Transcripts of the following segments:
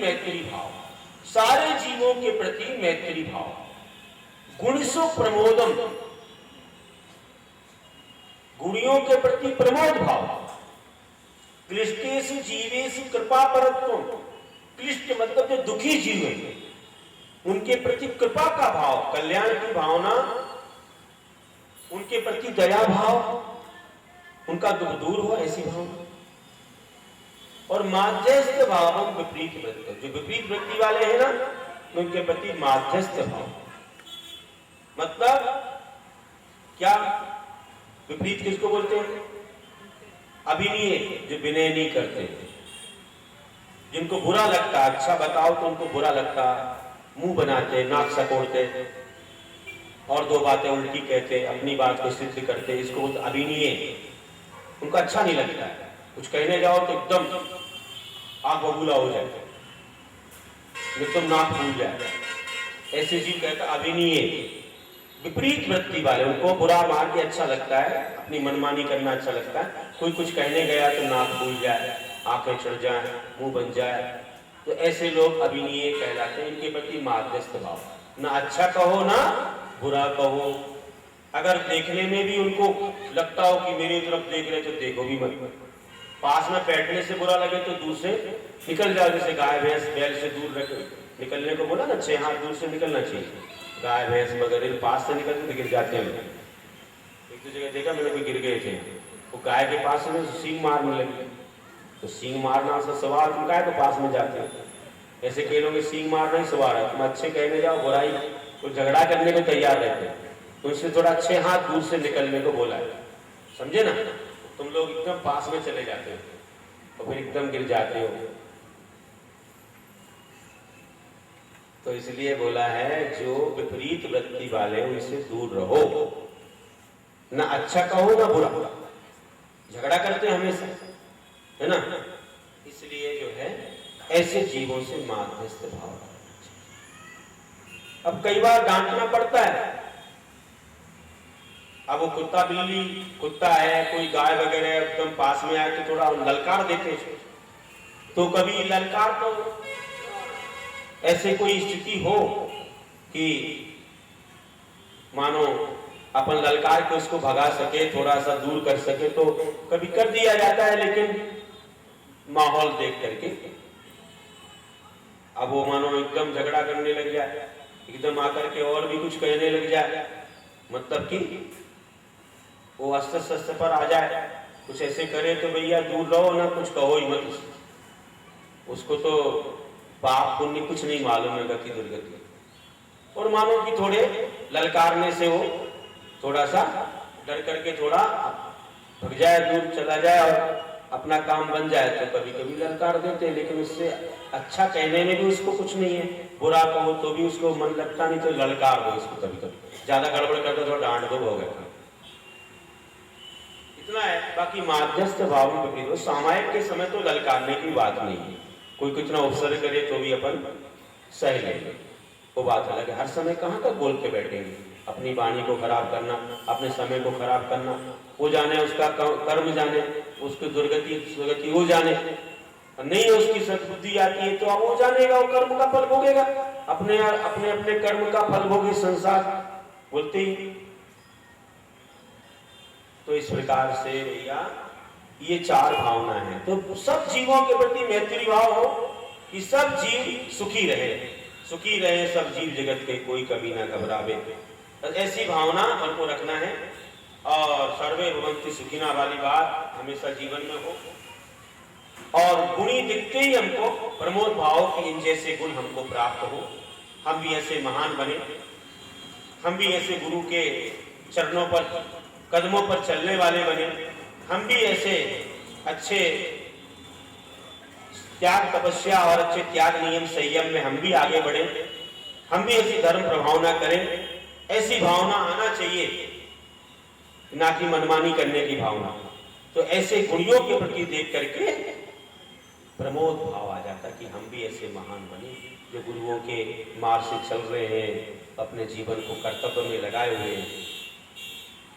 मैत्री भाव, सारे जीवों के प्रति मैत्री भाव। गुणसु प्रमोदम, गुणियों के प्रति प्रमोद भाव। क्लिष्टेषु जीवेषु कृपा परत्व, क्लिष्ट मतलब जो दुखी जीव है उनके प्रति कृपा का भाव, कल्याण की भावना, उनके प्रति दया भाव, उनका दुख दूर हो ऐसी भावना। और माध्यस्थ भाव, विपरीत वृत्ति, जो विपरीत वृत्ति वाले हैं ना उनके प्रति माध्यस्थ भाव। मतलब क्या? विपरीत किसको बोलते हैं? अभिनय, जो विनय नहीं करते, जिनको बुरा लगता, अच्छा बताओ तो उनको बुरा लगता, मुंह बनाते, नाक सकोड़ते और दो बातें उल्टी कहते, अपनी बात को सिद्ध करते, इसको अभिनय। उनको अच्छा नहीं लगता है, कुछ कहने जाओ तो एकदम आंख बबूला हो जाए, एकदम नाक फूल जाए, ऐसे जीव कहता अभिनय। विपरीत वृत्ति वाले, उनको बुरा मान के अच्छा लगता है, अपनी मनमानी करना अच्छा लगता है। कोई कुछ कहने गया तो नाक फूल जाए, आंखें चढ़ जाए, मुंह बन जाए, तो ऐसे लोग अभिनय कहलाते हैं। इनके प्रति माध्यस्थ भाव, ना अच्छा कहो ना बुरा कहो। अगर देखने में भी उनको लगता हो कि मेरी तरफ देख रहे तो देखो भी मत, पास में बैठने से बुरा लगे तो दूर से निकल जाओ। जैसे गाय भैंस बैल से दूर रख निकलने को बोला ना, 6 हाथ दूर से निकलना चाहिए। गाय भैंस वगैरह पास से निकलते तो गिर जाते हैं। एक दो जगह देखा मैंने, भी गिर गए थे, वो गाय के पास में सींग मारने लगे, तो सींग मारना से सवार, तुम गाय के पास में जाते हो। ऐसे कई लोग सींग मारना ही सवार है, तुम अच्छे कहने जाओ बुराई, तो झगड़ा करने को तैयार रहते हैं, तो इससे थोड़ा 6 हाथ दूर से निकलने को बोला है, समझे ना? तुम लोग एकदम पास में चले जाते हो और फिर एकदम गिर जाते हो। तो इसलिए बोला है जो विपरीत वृत्ति वाले उनसे दूर रहो, ना अच्छा कहो ना बुरा। झगड़ा करते हमेशा, है ना? इसलिए जो है ऐसे जीवों से माध्यस्थ भाव। अब कई बार डांटना पड़ता है। अब वो कुत्ता बिल्ली, कुत्ता है, कोई गाय वगैरह एकदम पास में आके थोड़ा ललकार देते, तो कभी ललकार तो ऐसे कोई स्थिति हो कि मानो अपन ललकार के उसको भगा सके, थोड़ा सा दूर कर सके, तो कभी कर दिया जाता है। लेकिन माहौल देख करके अब वो मानो एकदम झगड़ा करने लग जाए, एकदम आकर के और भी कुछ कहने लग जाए, मतलब कि वो अस्त्र शस्त्र पर आ जाए, कुछ ऐसे करे, तो भैया दूर रहो ना, कुछ कहो ही मत। उसको तो पाप पुण्य कुछ नहीं मालूम है, गति दुर्गति। और मानो कि थोड़े ललकारने से वो थोड़ा सा डर करके थोड़ा भग जाए, दूर चला जाए और अपना काम बन जाए, तो कभी कभी ललकार देते हैं। लेकिन उससे अच्छा कहने में भी उसको कुछ नहीं है, बुरा कहो तो भी उसको मन लगता नहीं, तो ललकार दो उसको। कभी कभी ज्यादा गड़बड़ करते तो डांट दो, हो गया, इतना है। बाकी माध्यस्थ भाव में सामायिक के समय तो ललकारने की बात नहीं है, कोई कितना उपसर्ग करे तो भी अपन सह लेंगे, वो बात अलग है। हर समय कहाँ तक बोल के बैठेंगे, अपनी वाणी को खराब करना, अपने समय को खराब करना, वो जाने उसका कर्म जाने, उसकी दुर्गति सुगति वो जाने। नहीं उसकी सद्बुद्धि आती है तो अब वो जानेगा, वो कर्म का फल भोगेगा, अपने अपने अपने कर्म का फल भोगे संसार बोलते ही। तो इस प्रकार से भैया ये 4 भावना है। तो सब जीवों के प्रति मैत्री भाव हो कि सब जीव सुखी रहे, सुखी रहे सब जीव जगत के, कोई कभी ना घबरावे, ऐसी भावना हमको रखना है। और सर्वे भवन्ति सुखिना वाली बात हमेशा जीवन में हो। और गुणी दिखते ही हमको प्रमोद भाव की इन जैसे गुण हमको प्राप्त हो, हम भी ऐसे महान बने, हम भी ऐसे गुरु के चरणों पर कदमों पर चलने वाले बने, हम भी ऐसे अच्छे त्याग तपस्या और अच्छे त्याग नियम संयम में हम भी आगे बढ़े, हम भी ऐसी धर्म प्रभावना करें। ऐसी भावना आना चाहिए, ना कि मनमानी करने की भावना। तो ऐसे गुणियों के प्रति देख करके प्रमोद भाव आ जाता कि हम भी ऐसे महान बने जो गुरुओं के मार्ग से चल रहे हैं, अपने जीवन को कर्तव्य में लगाए हुए हैं।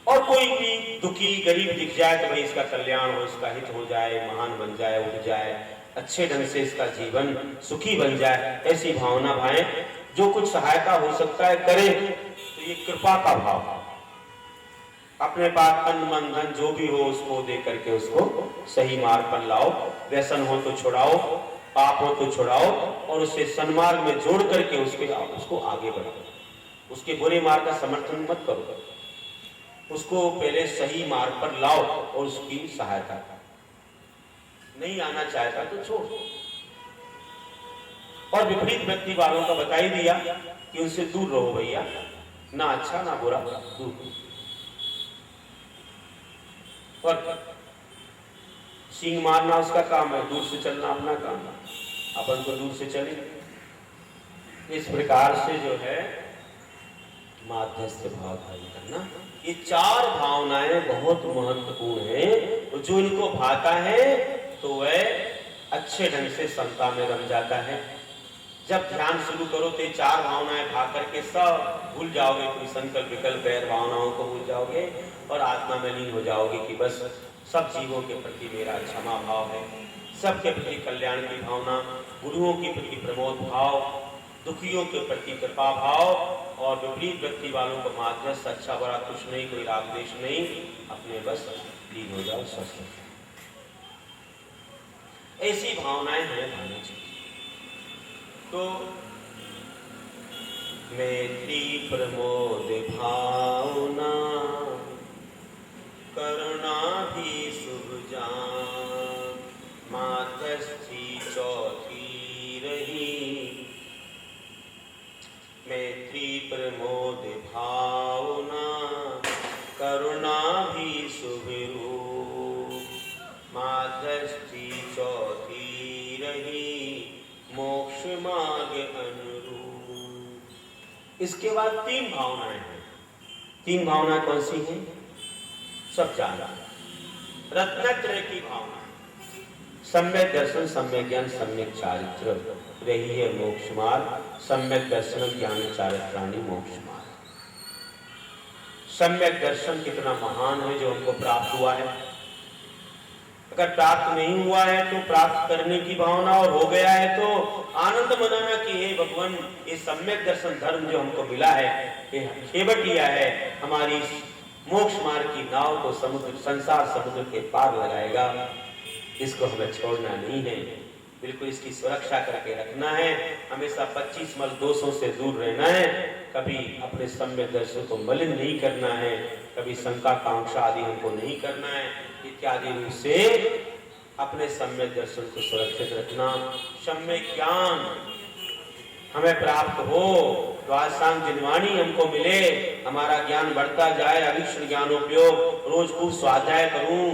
और कोई भी दुखी गरीब दिख जाए तो भाई इसका कल्याण हो, इसका हित हो जाए, महान बन जाए, उठ जाए, अच्छे ढंग से इसका जीवन सुखी बन जाए, ऐसी भावना भाएं। जो कुछ सहायता हो सकता है करें। तो ये कृपा का भाव, अपने पास तन मन धन जो भी हो उसको दे करके उसको सही मार्ग पर लाओ। व्यसन हो तो छुड़ाओ, पाप हो तो छुड़ाओ और उसे सन्मार्ग में जोड़ करके उसको आगे बढ़ाओ। उसके बुरे मार्ग का समर्थन मत करो, उसको पहले सही मार्ग पर लाओ और उसकी सहायता करो। नहीं आना चाहता तो छोड़। और विपरीत व्यक्ति वालों का बता ही दिया कि उनसे दूर रहो भैया, ना अच्छा ना बुरा, दूर। और सींग मारना उसका काम है, दूर से चलना अपना काम है, अपन को दूर से चले। इस प्रकार से जो है माध्यस्थ भाव धारण करना, ये चार भावनाएं बहुत महत्वपूर्ण हैं। जो इनको भाता है तो वह अच्छे ढंग से समता में रम जाता है। जब ध्यान शुरू करो तो ये चार भावनाएं भा करके सब भूल जाओगे, कोई संकल्प विकल्प गैर भावनाओं को भूल जाओगे और आत्मा में लीन हो जाओगे कि बस सब जीवों के प्रति मेरा क्षमा भाव है, सबके प्रति कल्याण की भावना, गुरुओं के प्रति प्रमोद भाव, दुखियों के प्रति कृपा भाव और विपरीत व्यक्ति वालों को माध्यस्थ, अच्छा बुरा कुछ नहीं, कोई राग द्वेष नहीं, अपने बस लीन हो जाओ, स्वस्थ हो जाओ। ऐसी भावनाएं हमें भानी चाहिए। तो मैत्री प्रमोद भावना करुणा भी शुभ जान, माध्यस्थी चौथी रही। मैत्री प्रमोद भावना करुणा भी शुभ रूप, माध्यस्थी चौथी रही, मोक्ष मार्ग अनुरूप। इसके बाद तीन भावनाएं हैं। तीन भावना कौन सी हैं? सब जाना। रत्नत्रय की भावना, सम्यक दर्शन, सम्यक ज्ञान, सम्यक चारित्र रही है मोक्ष मार्ग। सम्यक दर्शन ज्ञान चारित्राणि मोक्ष मार्ग। सम्यक दर्शन कितना महान है जो हमको प्राप्त हुआ है। अगर प्राप्त नहीं हुआ है तो प्राप्त करने की भावना, और हो गया है तो आनंद मनाना कि हे भगवान, ये सम्यक दर्शन धर्म जो हमको मिला है, ये खेवट लिया है, हमारी मोक्ष मार्ग की नाव को समुद्र, संसार समुद्र के पार लगाएगा। इसको हमें छोड़ना नहीं है, बिल्कुल इसकी सुरक्षा करके रखना है। हमेशा 25 मल दोषों से दूर रहना है। कभी अपने सम्यक दर्शन को मलिन नहीं करना है, कभी शंका कांक्षा आदि हमको नहीं करना है। इत्यादि रूप से अपने सम्यक दर्शन को सुरक्षित रखना। सम्यक ज्ञान हमें प्राप्त हो, द्वादशांग जिनवाणी हमको मिले, हमारा ज्ञान बढ़ता जाए, अभीक्ष्ण ज्ञानोपयोग, रोज खूब स्वाध्याय करूं,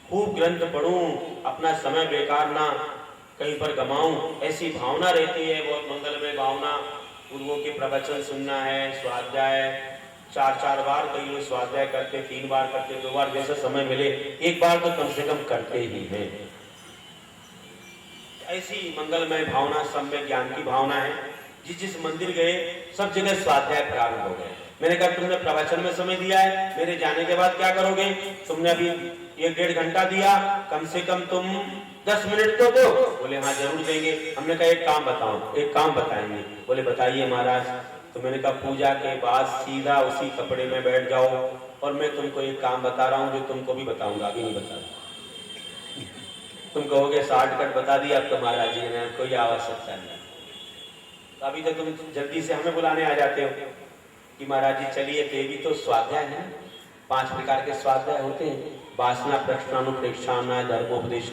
खूब ग्रंथ पढ़ूं, अपना समय बेकार ना कहीं पर गमाऊं, ऐसी भावना रहती है। बहुत मंगलमय भावना। गुरुओं के प्रवचन सुनना है, स्वाध्याय 4-4 बार, कई लोग स्वाध्याय करते 3 बार करते, 2 बार, जैसा समय मिले 1 बार तो कम से कम करते ही हैं। ऐसी मंगलमय भावना सम्यक ज्ञान की भावना है। जिस मंदिर गए सब जगह स्वाध्याय प्रारंभ हो गए। मैंने कहा तुमने प्रवचन में समय दिया है, मेरे जाने के बाद क्या करोगे? तुमने अभी 1-1.5 घंटा दिया, कम से कम तुम 10 मिनट तो दो। बोले हाँ जरूर देंगे। हमने कहा एक काम बताओ। एक काम बताएंगे। बोले बताइए महाराज। तो मैंने कहा पूजा के बाद सीधा उसी कपड़े में बैठ जाओ और मैं तुमको एक काम बता रहा हूँ जो तुमको भी बताऊंगा, अभी नहीं बता। तुम कहोगे शॉर्टकट बता दिया अब तो महाराज जी ने, कोई आवश्यकता नहीं। तो अभी तो तुम जल्दी से हमें बुलाने आ जाते हो कि महाराज जी चलिए, तो भी तो स्वाध्याय है। 5 प्रकार के स्वाध्याय होते हैं, वासना, प्रश्नानुप्रेक्षाना, धर्मोपदेश।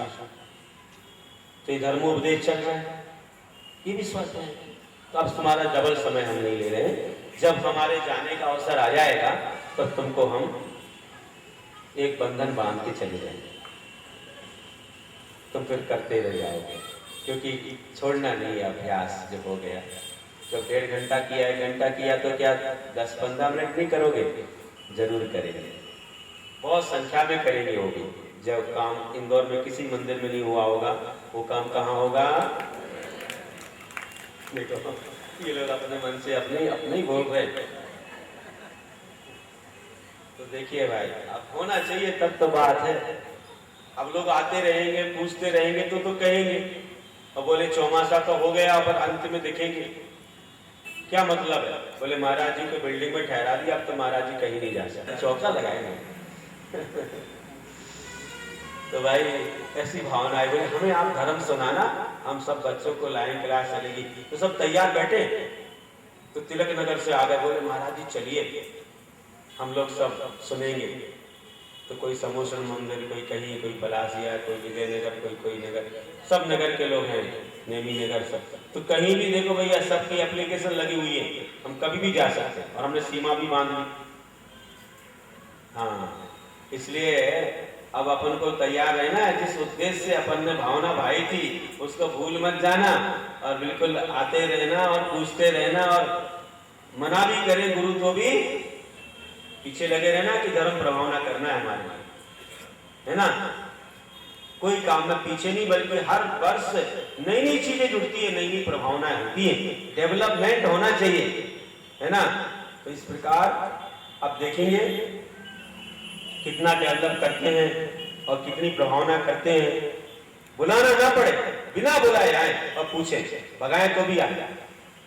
तो ये धर्मोपदेश चल रहा है, ये भी स्वाध्याय है। तो अब तुम्हारा डबल समय हम नहीं ले रहे हैं। जब हमारे जाने का अवसर आ जाएगा तो तुमको हम एक बंधन बांध के चले जाएंगे, तुम फिर करते रह जाओगे, क्योंकि छोड़ना नहीं है। अभ्यास जब हो गया, जब 1.5 घंटा किया, 1 घंटा किया, तो क्या 10-15 मिनट नहीं करोगे? जरूर करेंगे, बहुत संख्या में करेंगे। होगी जब काम इंदौर में किसी मंदिर में नहीं हुआ होगा, वो काम कहाँ होगा? देखो ये लोग अपने मन से अपने ही बोल रहे। तो देखिए भाई, अब होना चाहिए तब तो बात है। अब लोग आते रहेंगे, पूछते रहेंगे तो कहेंगे, और बोले चौमासा तो हो गया पर अंत में दिखेंगे। क्या मतलब है? बोले महाराज जी को बिल्डिंग में ठहरा दिया, अब तो महाराज जी कहीं नहीं जा सकते, चौका लगाएंगे। तो भाई ऐसी भावना है। बोले हमें आप धर्म सुनाना, हम सब बच्चों को लाएं, क्लास चलेगी। तो सब तैयार बैठे, तो तिलक नगर से आ गए। बोले महाराज जी चलिए, हम लोग सब सुनेंगे। तो कोई समोसन मंदिर, कोई कहीं, कोई पलासिया, कोई विजयनगर, कोई नगर, सब नगर के लोग हैं, नेमी नगर सब। तो कहीं भी देखो भैया, सबकी एप्लीकेशन लगी हुई है, हम कभी भी जा सकते हैं, और हमने सीमा भी बांध ली। हाँ, इसलिए अब अपन को तैयार रहना है। जिस उद्देश्य से अपन ने भावना भाई थी, उसको भूल मत जाना, और बिल्कुल आते रहना और पूछते रहना, और मना भी करें गुरु तो भी पीछे लगे रहना कि धर्म प्रभावना करना है हमारे लिए, है ना। कोई काम में पीछे नहीं, बल्कि हर वर्ष नई नई चीजें जुड़ती है, नई नई प्रभावनाएं होती है, डेवलपमेंट होना चाहिए, है ना। तो इस प्रकार अब देखेंगे कितना डेवलप करते हैं और कितनी प्रभावना करते हैं। बुलाना ना पड़े, बिना बुलाए आए और पूछे, भगाए तो भी आए।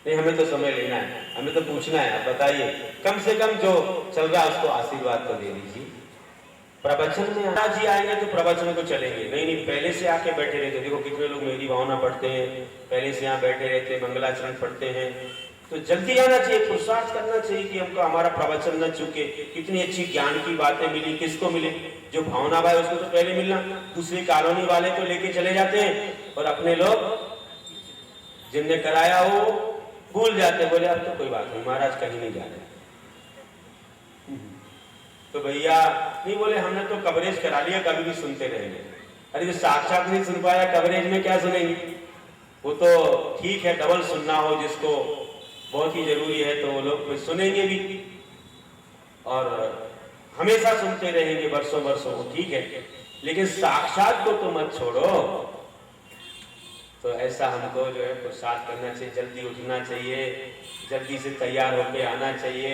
नहीं, हमें तो समय लेना है, हमें तो पूछना है। आप बताइए, कम से कम जो चल रहा है उसको आशीर्वाद तो दे दीजिए। प्रवचन में महाराज जी आएंगे तो प्रवचन को चलेंगे, नहीं पहले से आके बैठे रहते। देखो कितने लोग मेरी भावना पढ़ते हैं, पहले से यहाँ बैठे रहते, मंगलाचरण पढ़ते हैं। तो जल्दी आना चाहिए, पुरुषार्थ करना चाहिए कि हमको हमारा प्रवचन न चूके। कितनी अच्छी ज्ञान की बातें मिली, किसको मिले? जो भावना भाई उसको तो पहले मिलना। दूसरी कॉलोनी वाले तो लेके चले जाते हैं, और अपने लोग जिनने कराया हो भूल जाते, बोले अब तो कोई बात नहीं, महाराज कहीं नहीं जा रहे। तो भैया नहीं, बोले हमने तो कवरेज करा लिया, कभी भी सुनते रहेंगे। अरे जो साक्षात नहीं सुन पाया, कवरेज में क्या सुनेंगे? वो तो ठीक है, डबल सुनना हो जिसको बहुत ही जरूरी है, तो वो लोग सुनेंगे भी, और हमेशा सुनते रहेंगे वर्षों वर्षों, ठीक है। लेकिन साक्षात को तो मत छोड़ो। तो ऐसा हमको जो है पुरुषार्थ करना चाहिए, जल्दी उठना चाहिए, जल्दी से तैयार होके आना चाहिए।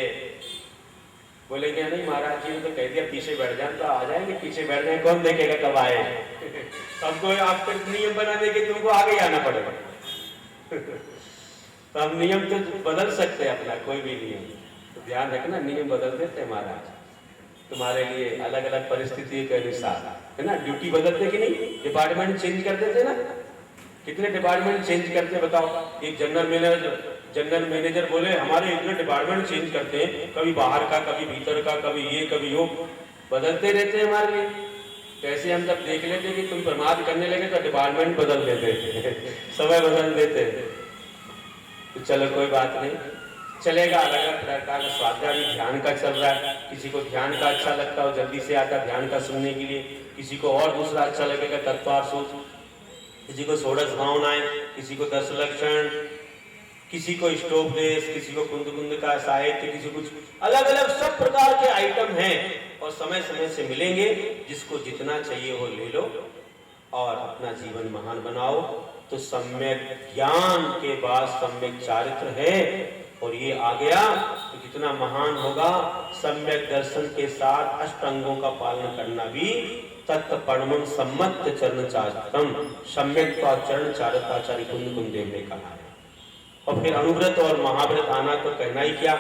बोले क्या नहीं, महाराज जी ने तो कह दिया पीछे बैठ जाए, तो आ जाएंगे, पीछे बैठ जाए, कौन देखेगा कब आए। सबको आपको नियम बना दे कि तुमको आगे ही आना पड़ेगा। तो हम नियम तो बदल सकते हैं अपना, कोई भी नियम। तो ध्यान रखना, नियम बदल देते महाराज तुम्हारे लिए, अलग अलग परिस्थिति के अनुसार, है ना। ड्यूटी बदलते कि नहीं, डिपार्टमेंट चेंज कर देते ना। कितने डिपार्टमेंट चेंज करते हैं बताओ। एक जनरल मैनेजर बोले हमारे इतने डिपार्टमेंट चेंज करते हैं, कभी बाहर का, कभी भीतर का, कभी ये कभी वो, बदलते रहते हैं हमारे लिए। कैसे हम जब देख लेते कि तुम प्रमाद करने लगे तो डिपार्टमेंट बदल देते, समय बदल देते। तो चलो कोई बात नहीं, चलेगा। अलग अलग प्रकार का स्वाध्याय भी ध्यान का चल रहा है। किसी को ध्यान का अच्छा लगता हो, जल्दी से आता ध्यान का सुनने के लिए। किसी को और दूसरा अच्छा लगेगा, तत्वार्थ। किसी को षोडश भावनाएं, किसी को 10 लक्षण, किसी को इष्टोपदेश, किसी को कुंद कुंद का साहित्य, किसी को अलग अलग सब प्रकार के आइटम हैं, और समय समय से मिलेंगे। जिसको जितना चाहिए वो ले लो और अपना जीवन महान बनाओ। तो सम्यक ज्ञान के बाद सम्यक चारित्र है, और ये आ गया तो कितना महान होगा। सम्यक दर्शन के साथ अष्टांगों का पालन करना भी तत्परमं सम्मत चरण चारित्रम, सम्यक चरण चारित्राचार्य कुंद कुंद देव ने कहा है। और फिर अनुव्रत और महाव्रत आना तो कहना ही क्या।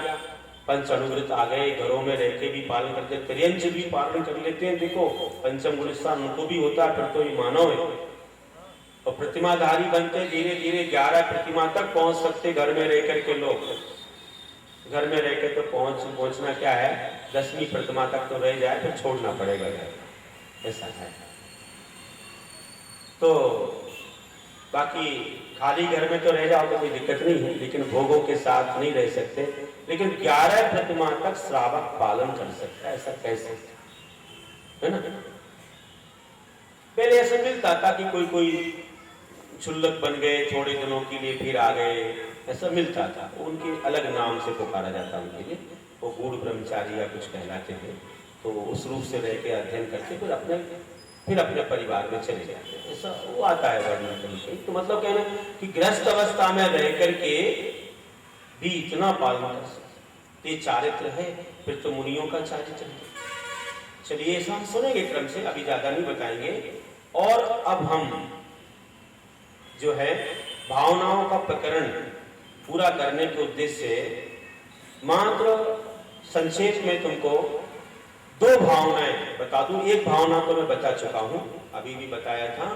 पंच अनुव्रत आ गए, घरों में रहते भी पालन करते, त्रियंच भी पालन कर लेते हैं। देखो पंचम गुणस्थान उनको भी होता है, फिर तो ये मानव है। और प्रतिमाधारी बनते धीरे धीरे 11 प्रतिमा तक पहुंच सकते घर में रह करके लोग। घर में रह के तो पहुंचना क्या है, 10वीं प्रतिमा तक तो रह जाए, फिर छोड़ना पड़ेगा घर, ऐसा है। तो बाकी खाली घर में तो रह जाओ तो कोई दिक्कत नहीं है, लेकिन भोगों के साथ नहीं रह सकते। लेकिन 11 प्रतिमा तक श्रावक पालन कर सकता है, ऐसा कह सकते है ना। पहले ऐसा मिलता था कि कोई क्षुल्लक बन गए थोड़े दिनों के लिए, फिर आ गए, ऐसा मिलता था। उनके अलग नाम से पुकारा जाता उनके लिए, वो गूढ़ ब्रह्मचारी या कुछ कहलाते थे। तो उस रूप से रह के अध्ययन करके फिर अपने परिवार में चले जाते हैं, ऐसा वो आता है वर्णन। तो मतलब कहना कि गृहस्थ अवस्था में रह करके भी इतना पालन कर सकते, ये चारित्र है। फिर तो मुनियों का चारित्र है। चलिए ऐसा हम सुनेंगे क्रम से, अभी ज्यादा नहीं बताएंगे। और अब हम जो है भावनाओं का प्रकरण पूरा करने के उद्देश्य से मात्र संक्षेप में तुमको दो भावनाएं बता दूं। एक भावना तो मैं बता चुका हूं, अभी भी बताया था।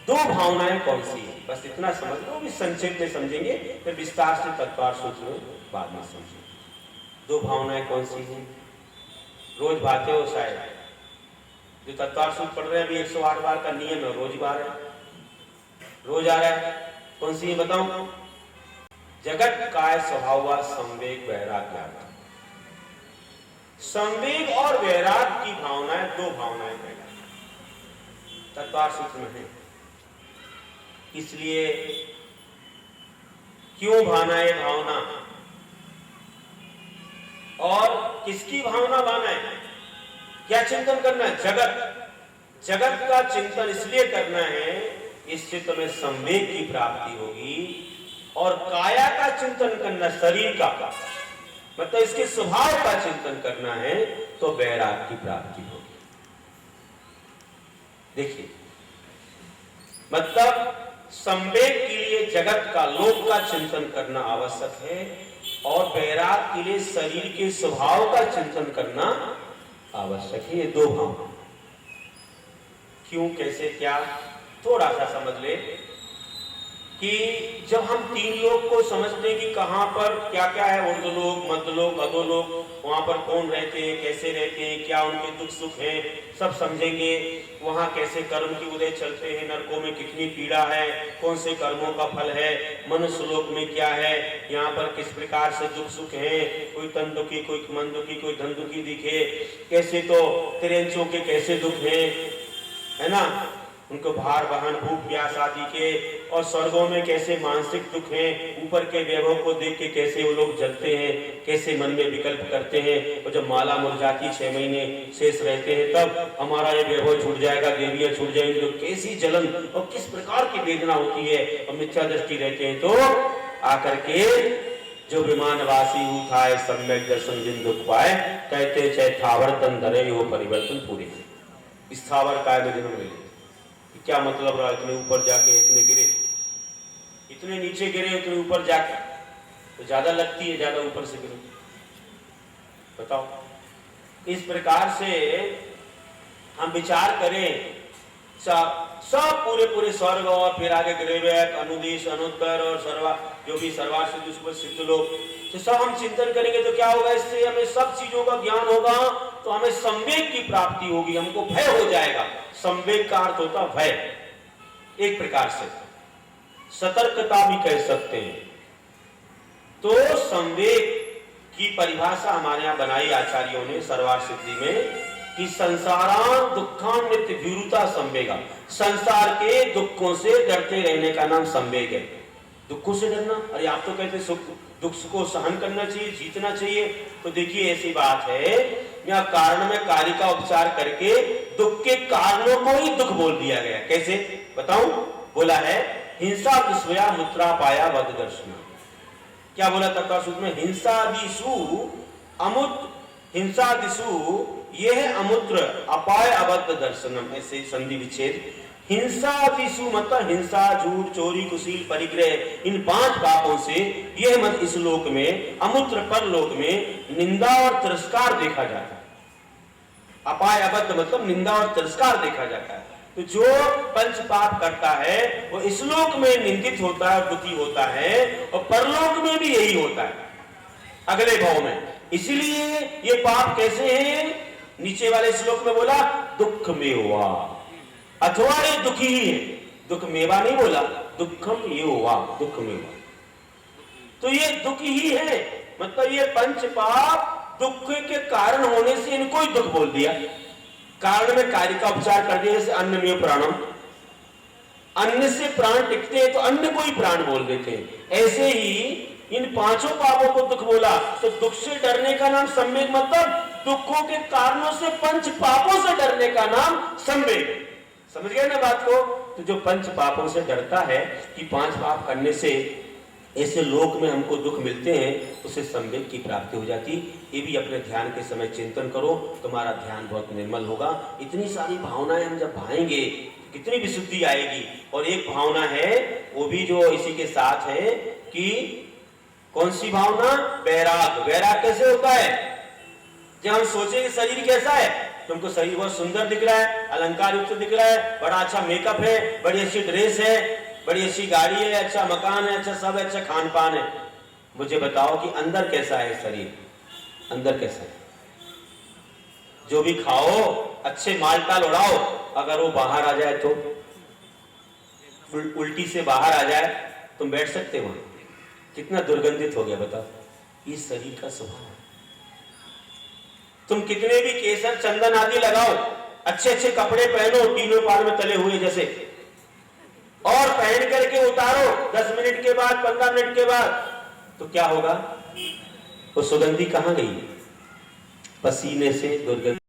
दो भावनाएं कौन सी है, बस इतना समझ लो, भी संक्षेप में समझेंगे, फिर विस्तार से तत्वार्थ सूत्र में बाद में समझेंगे। दो भावनाएं कौन सी हैं? रोज भाते हो शायद, जो तत्वार्थ सूत्र पढ़ रहे हैं अभी 108 बार का नियम है, रोज बार है, रोज आ रहा है। कौन सी है बताऊं? जगत काय स्वभाव संवेग वैराग्य। संवेग और वैराग की भावनाएं, दो भावनाएं पैदा तत्वार्थ सूत्र में है। इसलिए क्यों भाना है भावना, और किसकी भावना भाना है, क्या चिंतन करना है? जगत का चिंतन इसलिए करना है, इससे तुम्हें संवेग की प्राप्ति होगी। और काया का चिंतन करना, शरीर का मतलब इसके स्वभाव का चिंतन करना है, तो वैराग की प्राप्ति होगी। देखिए, मतलब संवेग के लिए जगत का, लोक का चिंतन करना आवश्यक है, और वैराग के लिए शरीर के स्वभाव का चिंतन करना आवश्यक है। ये दो भाव क्यों, कैसे, क्या, थोड़ा सा समझ ले कि जब हम तीन लोग को समझते हैं कि कहां पर क्या क्या है, ऊर्ध्वलोक, मध्यलोक, अधोलोक, वहां पर कौन रहते हैं, कैसे रहते हैं, क्या उनके दुख सुख हैं, सब समझेंगे। वहां कैसे कर्म की उदय चलते हैं, नरकों में कितनी पीड़ा है, कौन से कर्मों का फल है, मनुष्य लोक में क्या है, यहाँ पर किस प्रकार से दुख सुख है, कोई तन दुखी, कोई मन दुखी, कोई धन दुखी दिखे, कैसे तो तिरंचों के कैसे दुख है ना, उनको भार वाहन भूख प्यास आदि के, और स्वर्गों में कैसे मानसिक दुख हैं, ऊपर के वैभव को देख के कैसे वो लोग जलते हैं, कैसे मन में विकल्प करते हैं, और जब माला मुरझाती 6 महीने शेष रहते हैं तब हमारा ये वैभव छूट जाएगा, देवियां छूट जाएंगी, तो कैसी जलन और किस प्रकार की वेदना होती है, और मिथ्या दृष्टि रहते हैं। तो आकर के जो विमानवासी था सम्यक दर्शन जिन दुख पाए, कहते चाहे थावर तन धरे वो परिवर्तन पूरे। स्थावर काय में जन्म मिले, क्या मतलब रहा, इतने ऊपर जाके इतने गिरे, इतने नीचे गिरे, इतने ऊपर जाके, तो ज्यादा लगती है, ज्यादा ऊपर से गिरो, बताओ। इस प्रकार से हम विचार करें, सब पूरे स्वर्ग और फिर आगे ग्रेवैक, अनुदेश, अनुत्तर और सर्वा, जो भी सर्वार्थ सिद्ध लोग, तो सब हम चिंतन करेंगे तो क्या होगा, इससे हमें सब चीजों का ज्ञान होगा, तो हमें संवेग की प्राप्ति होगी, हमको भय हो जाएगा। संवेग का अर्थ होता भय, एक प्रकार से सतर्कता भी कह सकते हैं। तो संवेग की परिभाषा हमारे यहाँ बनाई आचार्यों ने सर्वार्थ सिद्धि में कि संसारान दुखान नित्य भीरुता संवेगा, संसार के दुखों से डरते रहने का नाम संवेग है। दुखों से डरना, अरे आप तो कहते सुख दुख को सहन करना चाहिए, जीतना चाहिए, तो देखिए ऐसी बात है, यहाँ कारण में कार्य का उपचार करके दुख के कारणों को ही दुख बोल दिया गया। कैसे बताऊं? बोला है हिंसा दुष्वया मुत्रा पाया वद दर्शन। क्या बोला तत्व सूत्र में? हिंसा दिशु अमुत, हिंसा दिशु ये है अमुत्र, अपाय अबद्ध दर्शनम, ऐसे संधि विच्छेद। हिंसा दिशु मतलब हिंसा, झूठ, चोरी, कुशील, परिग्रह, इन 5 पापों से यह मत इस लोक में, अमुत्र पर लोक में निंदा और तिरस्कार देखा जाता है। अपाय अबद्ध मतलब निंदा और तिरस्कार देखा जाता है। तो जो पंच पाप करता है वो इस लोक में निंदित होता है, दुखी होता है, और परलोक में भी यही होता है, अगले भाव में। इसीलिए ये पाप कैसे हैं? नीचे वाले श्लोक में बोला दुख में हुआ, अथवा ये दुखी ही है, दुख मेवा नहीं बोला, दुखम ये हुआ, दुख में हुआ, तो ये दुख ही है। मतलब ये पंच पाप दुख के कारण होने से इनको ही दुख बोल दिया। कारण में कार्य का उपचार कर दिया, जैसे अन्न में प्राणम, अन्न से प्राण टिकते हैं तो अन्न को ही प्राण बोल देते हैं। ऐसे ही इन 5 पापों को दुख बोला, तो दुख से डरने का नाम संवेग, मतलब दुखों के कारणों से पंच पापों से डरने का नाम संवेग। समझ गए ना बात को? तो जो पंच पापों से डरता है कि 5 पाप करने से ऐसे लोक में हमको दुख मिलते हैं, उससे संवेग की प्राप्ति हो जाती। ये भी अपने ध्यान के समय चिंतन करो, तुम्हारा ध्यान बहुत निर्मल होगा। इतनी सारी भावनाएं हम जब भाएंगे कितनी विशुद्धि आएगी। और एक भावना है वो भी जो इसी के साथ है कि कौन सी भावना? वैराग। वैराग कैसे होता है? जब हम सोचेंगे शरीर कैसा है, तुमको शरीर बहुत सुंदर दिख रहा है, अलंकार युक्त दिख रहा है, बड़ा अच्छा मेकअप है, बड़ी अच्छी ड्रेस है, बड़ी अच्छी गाड़ी है, अच्छा मकान है, अच्छा सब है, अच्छा खान पान है। मुझे बताओ कि अंदर कैसा है शरीर? अंदर कैसा है? जो भी खाओ, अच्छे माल टाल उड़ाओ, अगर वो बाहर आ जाए तो, उल्टी से बाहर आ जाए, तुम बैठ सकते हो? कितना दुर्गंधित हो गया बताओ। इस शरीर का स्वभाव। तुम कितने भी केसर चंदन आदि लगाओ, अच्छे अच्छे कपड़े पहनो तीनों पार में तले हुए जैसे, और पहन करके उतारो 10 मिनट के बाद, 15 मिनट के बाद, तो क्या होगा? वो सुगंधी कहां गई? पसीने से दुर्गंध